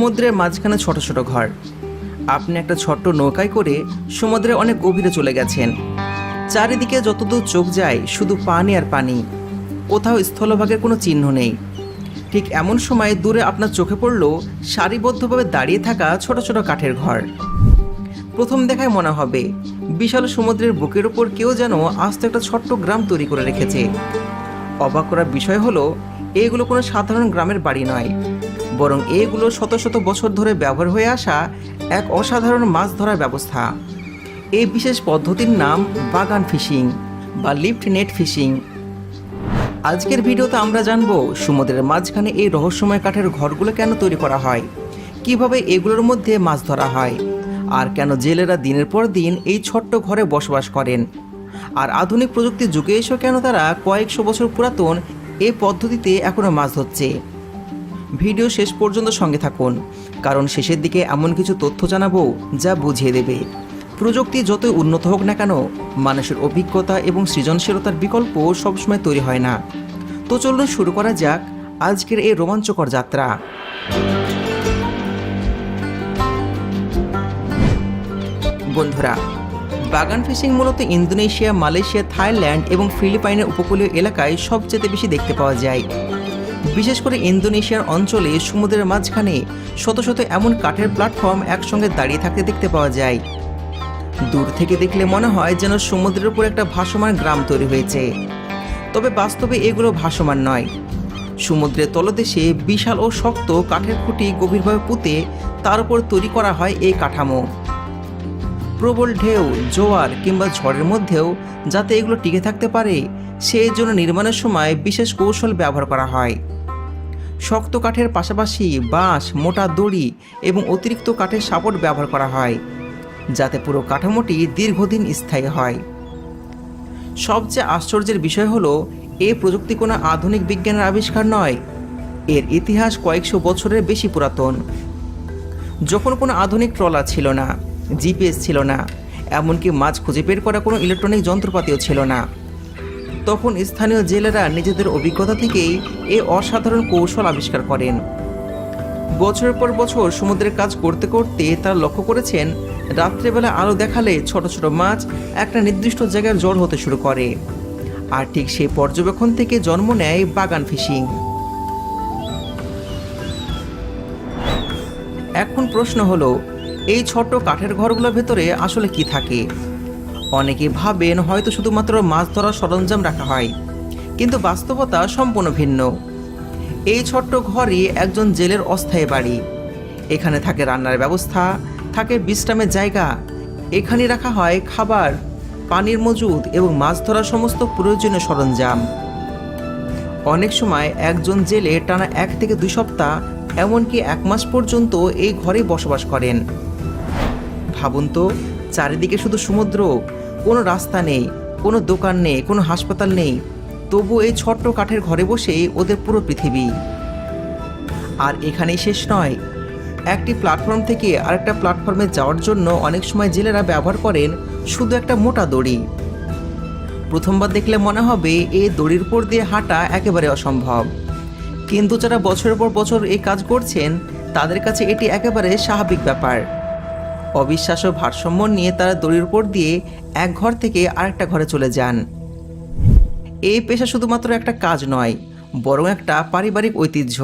সমুদ্রের মাঝখানে ছোট ছোট ঘর। আপনি একটা ছোট্ট নৌকায় করে সমুদ্রের অনেক গভীরে চলে গেছেন। চারিদিকে যতদূর চোখ যায় শুধু পানি আর পানি, কোথাও স্থলভাগের কোনো চিহ্ন নেই। ঠিক এমন সময় দূরে আপনার চোখে পড়ল সারিবদ্ধভাবে দাঁড়িয়ে থাকা ছোট ছোট কাঠের ঘর। প্রথম দেখায় মনে হবে বিশাল সমুদ্রের বুকের ওপর কেউ যেন আস্ত একটা ছোট্ট গ্রাম তৈরি করে রেখেছে। অবাক করার বিষয় হলো এগুলো কোনো সাধারণ গ্রামের বাড়ি নয়, বরং এগুলো শত শত বছর ধরে ব্যবহার হয়ে আসা এক অসাধারণ মাছ ধরার ব্যবস্থা। এই বিশেষ পদ্ধতির নাম বাগান ফিশিং বা লিফট নেট ফিশিং। আজকের ভিডিওতে আমরা জানব সমুদ্রের মাঝখানে এই রহস্যময় কাঠের ঘরগুলো কেন তৈরি করা হয়, কিভাবে এগুলোর মধ্যে মাছ ধরা হয়, আর কেন জেলেরা দিনের পর দিন এই ছোট্ট ঘরে বসবাস করেন, আর আধুনিক প্রযুক্তির যুগে এসেও কেন তারা কয়েকশো বছর পুরাতন এই পদ্ধতিতে এখনও মাছ ধরছে। ভিডিও শেষ পর্যন্ত সঙ্গে থাকুন, কারণ শেষের দিকে এমন কিছু তথ্য জানাবো যা বুঝিয়ে দেবে প্রযুক্তি যতই উন্নত হোক না কেন, মানুষের অভিজ্ঞতা এবং সৃজনশীলতার বিকল্প সবসময় তৈরি হয় না। তো চলুন শুরু করা যাক আজকের এই রোমাঞ্চকর যাত্রা। বন্ধুরা, বাগান ফিশিং মূলত ইন্দোনেশিয়া, মালয়েশিয়া, থাইল্যান্ড এবং ফিলিপাইনের উপকূলীয় এলাকায় সবচেয়ে বেশি দেখতে পাওয়া যায়। বিশেষ করে ইন্দোনেশিয়ার অঞ্চলে সমুদ্রের মাঝখানে শত শত এমন কাঠের প্ল্যাটফর্ম একসঙ্গে দাঁড়িয়ে থাকতে দেখতে পাওয়া যায়। দূর থেকে দেখলে মনে হয় যেন সমুদ্রের উপর একটা ভাসমান গ্রাম তৈরি হয়েছে, তবে বাস্তবে এগুলো ভাসমান নয়। সমুদ্রের তলদেশে বিশাল ও শক্ত কাঠের খুঁটি গভীরভাবে পুঁতে তার উপর তৈরি করা হয় এই কাঠামো। প্রবল ঢেউ, জোয়ার কিংবা ঝড়ের মধ্যেও যাতে এগুলো টিকে থাকতে পারে সেই জন্য নির্মাণের সময় বিশেষ কৌশল ব্যবহার করা হয়। শক্ত কাঠের পাশাপাশি বাঁশ, মোটা দড়ি এবং অতিরিক্ত কাঠের সাপোর্ট ব্যবহার করা হয়, যাতে পুরো কাঠামোটি দীর্ঘদিন স্থায়ী হয়। সবচেয়ে আশ্চর্যের বিষয় হলো এই প্রযুক্তি কোনো আধুনিক বিজ্ঞানের আবিষ্কার নয়, এর ইতিহাস কয়েকশো বছরের বেশি পুরাতন। যখন কোনো আধুনিক ট্রলার ছিল না, জিপিএস ছিল না, এমনকি মাছ খুঁজে বের করা কোনো ইলেকট্রনিক যন্ত্রপাতিও ছিল না, তখন স্থানীয় জেলেরা নিজেদের অভিজ্ঞতা থেকেই এই অসাধারণ কৌশল আবিষ্কার করেন। বছরের পর বছর সমুদ্রের কাজ করতে করতে তারা লক্ষ্য করেছেন রাত্রেবেলা আলো দেখালে ছোট ছোট মাছ একটা নির্দিষ্ট জায়গায় জড় হতে শুরু করে, আর ঠিক সেই পর্যবেক্ষণ থেকে জন্ম নেয় বাগান ফিশিং। এখন প্রশ্ন হলো, এই ছোট্ট কাঠের ঘরগুলোর ভেতরে আসলে কি থাকে? অনেকে ভাবেন হয়তো শুধুমাত্র মাছ ধরার সরঞ্জাম রাখা হয়, কিন্তু বাস্তবতা সম্পূর্ণ ভিন্ন। এই ছোট্ট ঘরই একজন জেলের অস্থায়ী বাড়ি। এখানে থাকে রান্নার ব্যবস্থা, থাকে বিশ্রামের জায়গা, এখানে রাখা হয় খাবার, পানির মজুদ এবং মাছ ধরার সমস্ত প্রয়োজনীয় সরঞ্জাম। অনেক সময় একজন জেলে টানা 1 থেকে 2 সপ্তাহ, এমনকি 1 মাস পর্যন্ত এই ঘরেই বসবাস করেন। ভাবুন তো, চারিদিকে শুধু সমুদ্র, কোনো রাস্তা নেই, কোনো দোকান নেই, কোনো হাসপাতাল নেই, তবু এই ছোট্ট কাঠের ঘরে বসেই ওদের পুরো পৃথিবী। আর এখানেই শেষ নয়, একটি প্ল্যাটফর্ম থেকে আরেকটা প্ল্যাটফর্মে যাওয়ার জন্য অনেক সময় জেলেরা ব্যবহার করেন শুধু একটা মোটা দড়ি। প্রথমবার দেখলে মনে হবে এই দড়ির উপর দিয়ে হাঁটা একেবারে অসম্ভব, কিন্তু যারা বছরের পর বছর এই কাজ করছেন তাদের কাছে এটি একেবারে স্বাভাবিক ব্যাপার। অবিশ্বাস্য ভারসাম্য নিয়ে তারা দড়ির উপর দিয়ে এক ঘর থেকে আরেকটা ঘরে চলে যান। এই পেশা শুধুমাত্র একটা কাজ নয়, বরং একটা পারিবারিক ঐতিহ্য।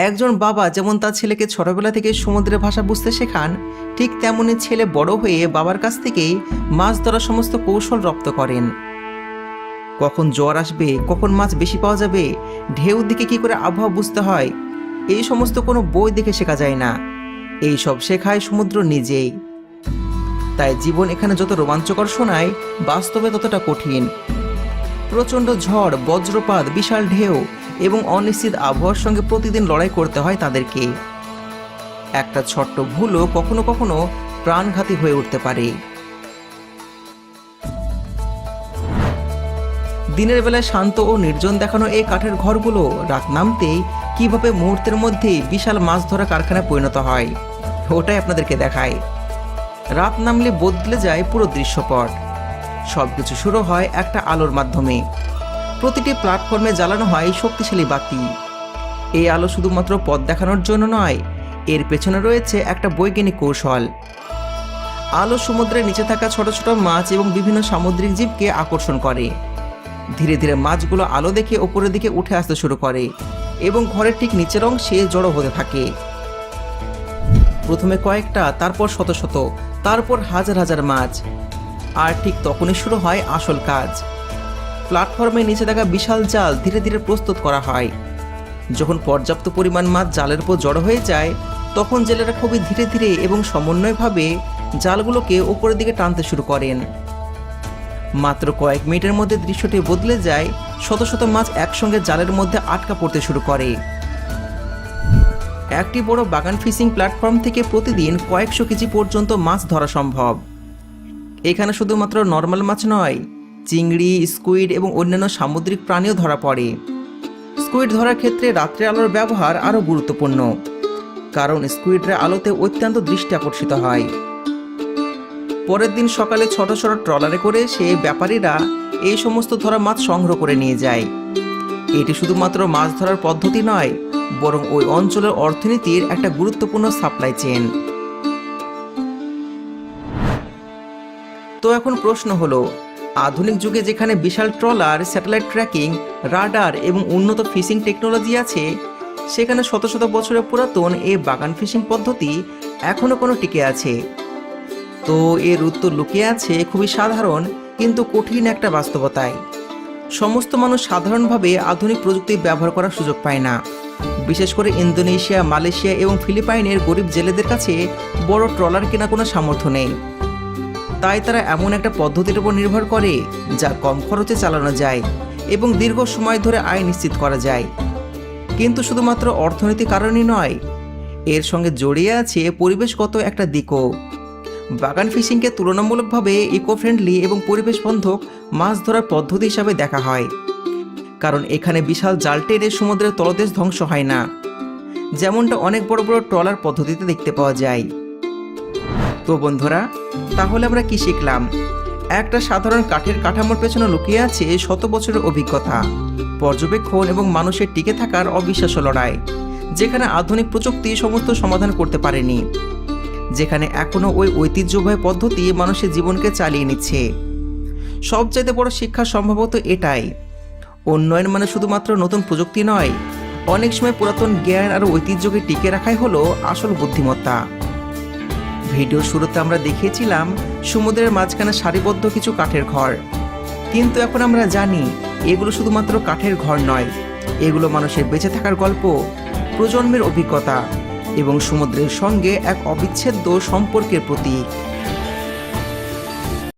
একজন বাবা যেমন তার ছেলেকে ছোটবেলা থেকে সমুদ্রের ভাষা বুঝতে শেখান, ঠিক তেমনি ছেলে বড় হয়ে বাবার কাছ থেকেই মাছ ধরার সমস্ত কৌশল রপ্ত করেন। কখন জ্বর আসবে, কখন মাছ বেশি পাওয়া যাবে, ঢেউ দিকে কী করে আবহাওয়া বুঝতে হয়, এই সমস্ত কোনো বই দেখে শেখা যায় না, এই সব শেখায় সমুদ্র নিজেই। তাই জীবন এখানে যত রোমাঞ্চকর শোনায়, বাস্তবে ততটা কঠিন। প্রচণ্ড ঝড়, বজ্রপাত, বিশাল ঢেউ এবং অনিশ্চিত আবহাওয়ার সঙ্গে প্রতিদিন লড়াই করতে হয় তাদেরকে। একটা ছোট্ট ভুলও কখনো কখনো প্রাণঘাতী হয়ে উঠতে পারে। দিনের বেলায় শান্ত ও নির্জন দেখানো এই কাঠের ঘরগুলো রাত নামতেই কিভাবে মুহূর্তের মধ্যেই বিশাল মাছ ধরা কারখানায় পরিণত হয়, ওটাই আপনাদেরকে দেখায়। রাত নামলে বদলে যায় পুরো দৃশ্যপট। সবকিছু শুরু হয় একটা আলোর মাধ্যমে। প্রতিটি প্ল্যাটফর্মে জ্বালানো হয় শক্তিশালী বাতি। এই আলো শুধুমাত্র পথ দেখানোর জন্য নয়, এর পেছনে রয়েছে একটা বৈজ্ঞানিক কৌশল। আলো সমুদ্রের নিচে থাকা ছোট ছোট মাছ এবং বিভিন্ন সামুদ্রিক জীবকে আকর্ষণ করে। ধীরে ধীরে মাছগুলো আলো দেখে ওপরের দিকে উঠে আসতে শুরু করে এবং ঘরের ঠিক নিচের অংশে জড়ো হতে থাকে। প্রথমে কয়েকটা, তারপর শত শত, তারপর হাজার হাজার মাছ। আর ঠিক তখনই শুরু হয় আসল কাজ। প্ল্যাটফর্মের নিচে থাকা বিশাল জাল ধীরে ধীরে প্রস্তুত করা হয়। যখন পর্যাপ্ত পরিমাণ মাছ জালের উপর জড়ো হয়ে যায়, তখন জেলেরা খুবই ধীরে ধীরে এবং সমন্বয়ভাবে জালগুলোকে উপরের দিকে টানতে শুরু করেন। মাত্র কয়েক মিনিটের মধ্যে দৃশ্যটি বদলে যায়। শত শত মাছ একসঙ্গে জালের মধ্যে আটকা পড়তে শুরু করে। একটি বড় বাগান ফিশিং প্ল্যাটফর্ম থেকে প্রতিদিন কয়েকশো কেজি পর্যন্ত মাছ ধরা সম্ভব। এখানে শুধুমাত্র নর্মাল মাছ নয়, চিংড়ি, স্কুইড এবং অন্যান্য সামুদ্রিক প্রাণীও ধরা পড়ে। স্কুইড ধরার ক্ষেত্রে রাত্রে আলোর ব্যবহার আরও গুরুত্বপূর্ণ, কারণ স্কুইডের আলোতে অত্যন্ত দৃষ্টি আকর্ষিত হয়। পরের দিন সকালে ছোট ছোট ট্রলারে করে সেই ব্যাপারীরা এই সমস্ত ধরা মাছ সংগ্রহ করে নিয়ে যায়। এটি শুধুমাত্র মাছ ধরার পদ্ধতি নয়, বরং ওই অঞ্চলের অর্থনীতির একটা গুরুত্বপূর্ণ সাপ্লাই চেইন। তো এখন প্রশ্ন হলো, আধুনিক যুগে যেখানে বিশাল ট্রলার, স্যাটেলাইট ট্র্যাকিং, রাডার এবং উন্নত ফিশিং টেকনোলজি আছে, সেখানে শত শত বছরের পুরাতন এই বাগান ফিশিং পদ্ধতি এখনও কোনো টিকে আছে? তো এর উত্তর লুকিয়ে আছে খুবই সাধারণ কিন্তু কঠিন একটা বাস্তবতায়। সমস্ত মানুষ সাধারণভাবে আধুনিক প্রযুক্তি ব্যবহার করার সুযোগ পায় না। বিশেষ করে ইন্দোনেশিয়া, মালয়েশিয়া এবং ফিলিপাইনের গরিব জেলেদের কাছে বড় ট্রলার কেনা কোনো সামর্থ্য নেই। তাই তারা এমন একটা পদ্ধতির উপর নির্ভর করে যা কম খরচে চালানো যায় এবং দীর্ঘ সময় ধরে আয় নিশ্চিত করা যায়। কিন্তু শুধুমাত্র অর্থনৈতিক কারণই নয়, এর সঙ্গে জড়িয়ে আছে পরিবেশগত একটা দিকও। বাগান ফিশিংকে তুলনামূলকভাবে ইকো ফ্রেন্ডলি এবং পরিবেশ বান্ধব মাছ ধরার পদ্ধতি হিসাবে দেখা হয়, কারণ এখানে বিশাল জাল টেনে সমুদ্রের তলদেশ ধ্বংস হয় না, যেমনটা অনেক বড় বড় ট্রলার পদ্ধতিতে দেখতে পাওয়া যায়। তো বন্ধুরা, তাহলে আমরা কি শিখলাম? একটা সাধারণ কাঠের কাঠামোর পেছনে লুকিয়ে আছে শত বছরের অভিজ্ঞতা, পর্যবেক্ষণ এবং মানুষের টিকে থাকার অবিশ্বাস্য লড়াই, যেখানে আধুনিক প্রযুক্তি সমস্ত সমাধান করতে পারেনি, যেখানে এখনও ওই ঐতিহ্যবাহী পদ্ধতি মানুষের জীবনকে চালিয়ে নিচ্ছে। সবচাইতে বড় শিক্ষা সম্ভবত এটাই, উন্নয়ন মানে শুধুমাত্র নতুন প্রযুক্তি নয়, অনেক সময় পুরাতন জ্ঞান আর ঐতিহ্যকে টিকে রাখাই হলো আসল বুদ্ধিমত্তা। ভিডিওর শুরুতে আমরা দেখিয়েছিলাম সমুদ্রের মাঝখানে সারিবদ্ধ কিছু কাঠের ঘর, কিন্তু এখন আমরা জানি এগুলো শুধুমাত্র কাঠের ঘর নয়, এগুলো মানুষের বেঁচে থাকার গল্প, প্রজন্মের অভিজ্ঞতা এবং সমুদ্রের সঙ্গে এক অবিচ্ছেদ্য সম্পর্কের প্রতীক।